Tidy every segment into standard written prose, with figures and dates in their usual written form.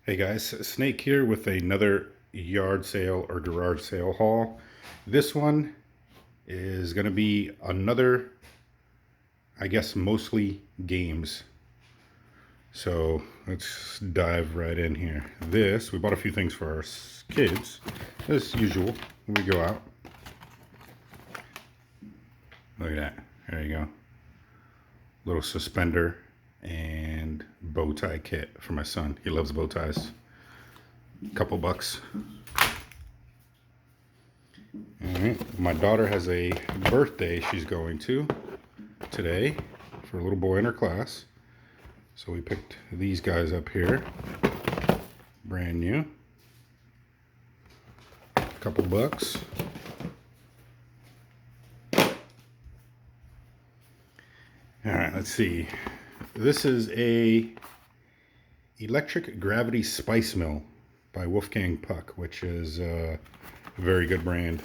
Hey guys, Snake here with another yard sale or garage sale haul. This one is going to be another, I guess, mostly games. So let's dive right in here. We bought a few things for our kids, as usual, when we go out. Look at that. There you go. Little suspender and bow tie kit for my son. He loves bow ties. Couple bucks. All right. My daughter has a birthday she's going to today for a little boy in her class. So we picked these guys up here. Brand new. Couple bucks. All right, let's see. This is a Electric Gravity Spice Mill by Wolfgang Puck, which is a very good brand.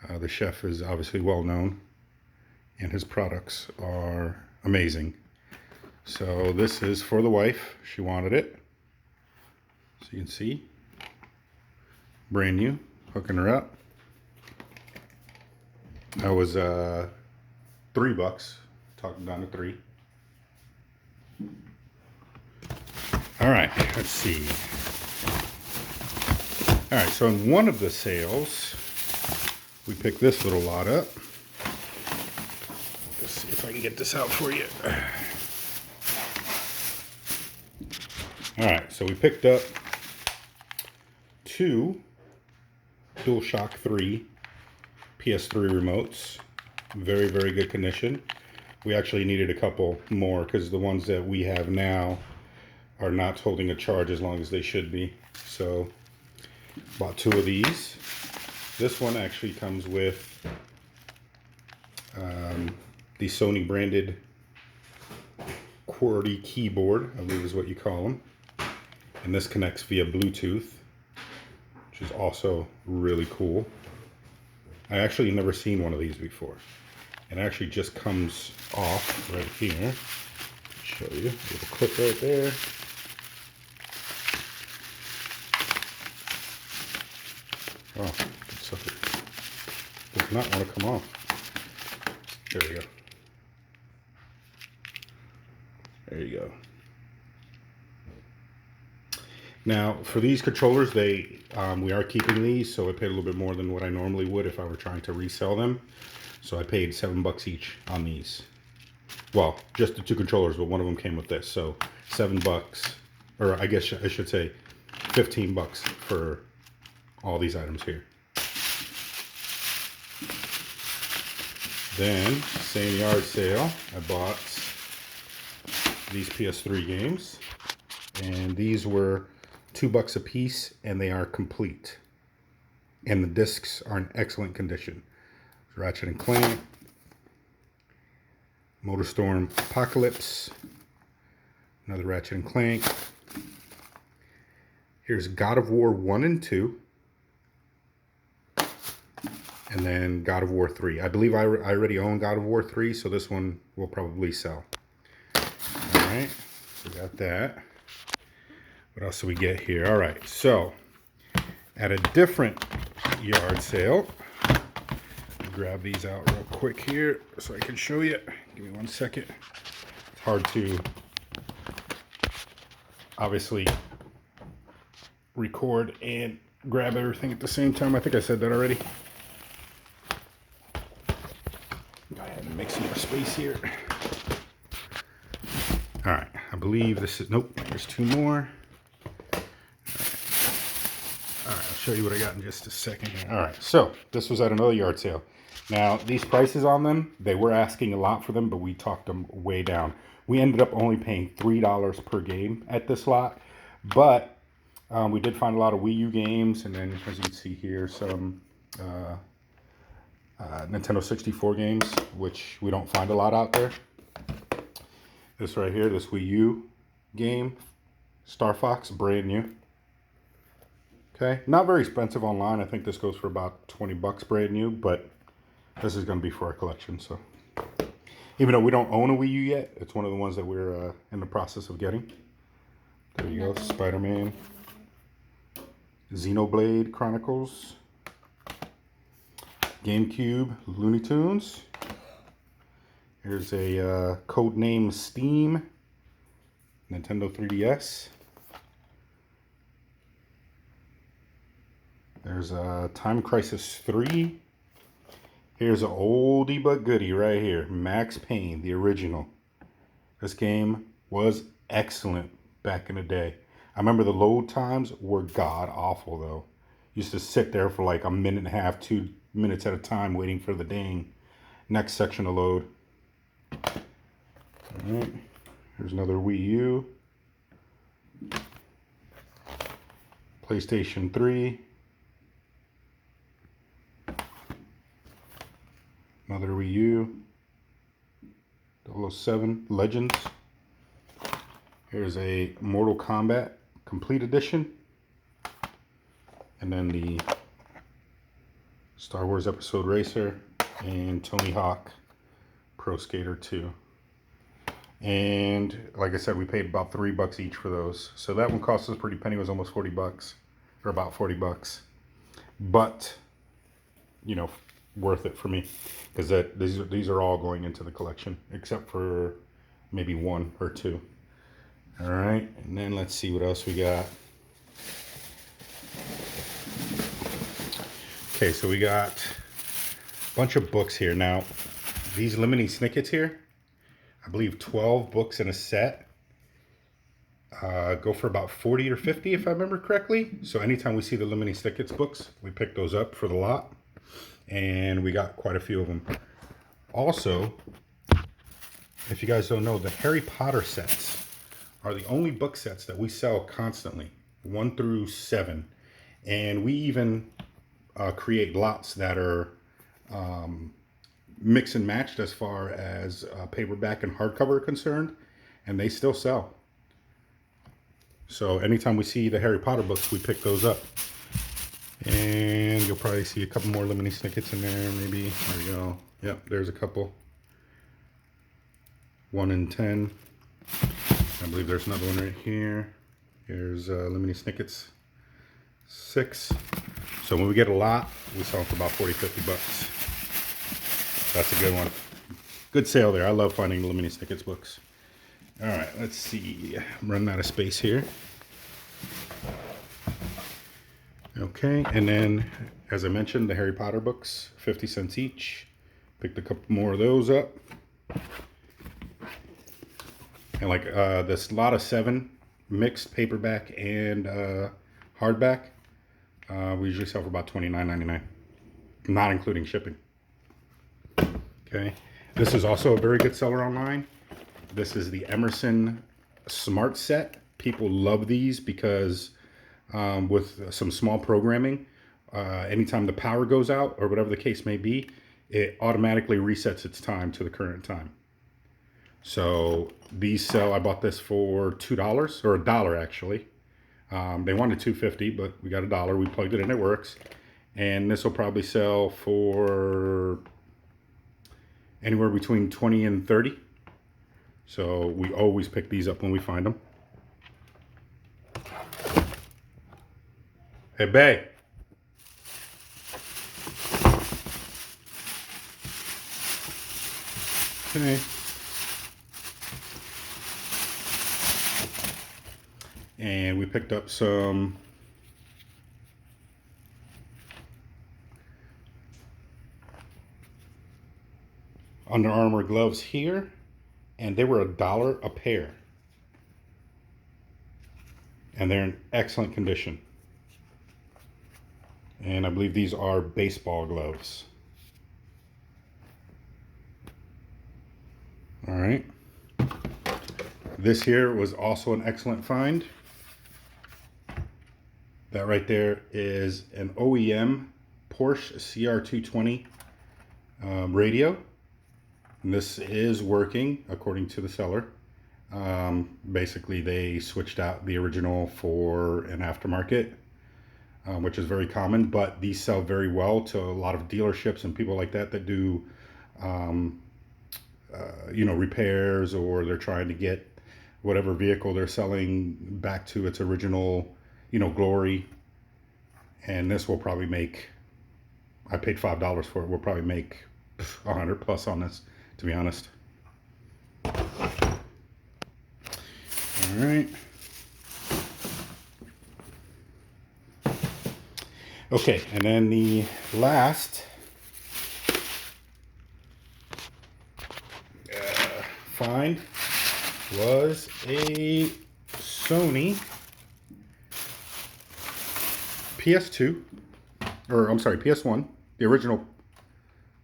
The chef is obviously well known, and his products are amazing. So this is for the wife. She wanted it. So you can see, brand new, hooking her up. That was $3, talking down to 3. All right, let's see. All right, so in one of the sales, we picked this little lot up. Let's see if I can get this out for you. All right, so we picked up 2 DualShock 3 PS3 remotes. Very, very good condition. We actually needed a couple more because the ones that we have now are not holding a charge as long as they should be. So bought 2 of these. This one actually comes with the Sony branded QWERTY keyboard, I believe is what you call them. And this connects via Bluetooth, which is also really cool. I actually never seen one of these before. It actually just comes off right here. Show you a little clip right there. Oh, good sucker. Does not want to come off. There we go. There you go. Now, for these controllers, we are keeping these, so I paid a little bit more than what I normally would if I were trying to resell them. So I paid $7 each on these. Well, just the 2 controllers, but one of them came with this. So $7, or I guess I should say $15 for all these items here. Then, same yard sale, I bought these PS3 games. And these were $2 a piece, and they are complete. And the discs are in excellent condition. Ratchet and Clank, MotorStorm Apocalypse, another Ratchet and Clank. Here's God of War 1 and 2. And then God of War 3. I believe I already own God of War 3, so this one will probably sell. All right, we got that. What else do we get here? All right, so at a different yard sale, grab these out real quick here so I can show you. Give me 1 second. It's hard to obviously record and grab everything at the same time. I think I said that already. Go ahead and make some more space here. All right, I believe this is, nope, there's 2 more. All right, I'll show you what I got in just a second here. All right, so this was at another yard sale. Now, these prices on them, they were asking a lot for them, but we talked them way down. We ended up only paying $3 per game at this lot, but we did find a lot of Wii U games, and then, as you can see here, some Nintendo 64 games, which we don't find a lot out there. This right here, this Wii U game, Star Fox, brand new. Okay, not very expensive online. I think this goes for about $20 brand new, but this is going to be for our collection. So even though we don't own a Wii U yet, it's one of the ones that we're in the process of getting. There you go, Spider-Man. Xenoblade Chronicles. GameCube Looney Tunes. Here's a Codename Steam Nintendo 3DS. There's Time Crisis 3. Here's an oldie but goodie right here. Max Payne, the original. This game was excellent back in the day. I remember the load times were god awful though. Used to sit there for like a minute and a half, 2 minutes at a time waiting for the dang next section to load. Alright, here's another Wii U. PlayStation 3. Another Wii U. 007 Legends. Here's a Mortal Kombat Complete Edition. And then the Star Wars Episode Racer and Tony Hawk Pro Skater 2. And like I said, we paid about $3 each for those. So that one cost us a pretty penny. It was almost $40, or about $40. But, you know, worth it for me, because these are all going into the collection except for maybe 1 or 2. All right, and then let's see what else we got. Okay, so we got a bunch of books here. Now, these Lemony Snickets here, I believe 12 books in a set, go for about 40 or 50 if I remember correctly. So anytime we see the Lemony Snickets books, we pick those up for the lot. And we got quite a few of them. Also, if you guys don't know, the Harry Potter sets are the only book sets that we sell constantly, 1 through 7. And we even create lots that are mix and matched as far as paperback and hardcover are concerned, and they still sell. So anytime we see the Harry Potter books, we pick those up. And you'll probably see a couple more Lemony Snickets in there, maybe. There we go. Yep, there's a couple. 1 in 10. I believe there's another one right here. Here's Lemony Snickets 6. So when we get a lot, we sell them for about 40, 50 bucks. That's a good one. Good sale there. I love finding Lemony Snickets books. All right, let's see. I'm running out of space here. Okay, and then, as I mentioned, the Harry Potter books, 50 cents each. Picked a couple more of those up. And like this lot of 7, mixed paperback and hardback, we usually sell for about $29.99, not including shipping. Okay, this is also a very good seller online. This is the Emerson Smart Set. People love these because with some small programming, anytime the power goes out or whatever the case may be, it automatically resets its time to the current time. So these sell, I bought this for $2 or $1 actually. They wanted $2.50, but we got $1. We plugged it in, it works. And this will probably sell for anywhere between 20 and 30. So we always pick these up when we find them. Hey, babe. Okay. And we picked up some Under Armour gloves here, and they were $1 a pair. And they're in excellent condition. And I believe these are baseball gloves. All right. This here was also an excellent find. That right there is an OEM Porsche CR220 radio. And this is working according to the seller. Basically, they switched out the original for an aftermarket, which is very common, but these sell very well to a lot of dealerships and people like that that do, repairs, or they're trying to get whatever vehicle they're selling back to its original, glory. And this will probably make, I paid $5 for it. We'll probably make 100 plus on this, to be honest. All right. Okay, and then the last find was a Sony PS2, or I'm sorry, PS1, the original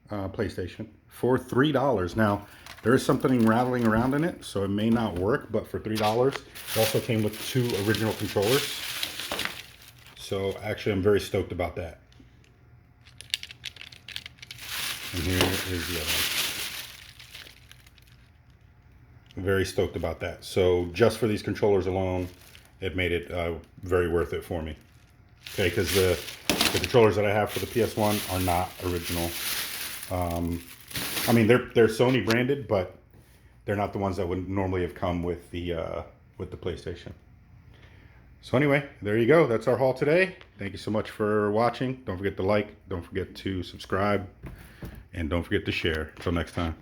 PlayStation, for $3. Now, there is something rattling around in it, so it may not work, but for $3, it also came with 2 original controllers. So actually, I'm very stoked about that. And here is the other one. Very stoked about that. So just for these controllers alone, it made it very worth it for me. Okay, because the controllers that I have for the PS1 are not original. I mean, they're Sony branded, but they're not the ones that would normally have come with the PlayStation. So anyway, there you go. That's our haul today. Thank you so much for watching. Don't forget to like. Don't forget to subscribe. And don't forget to share. Until next time.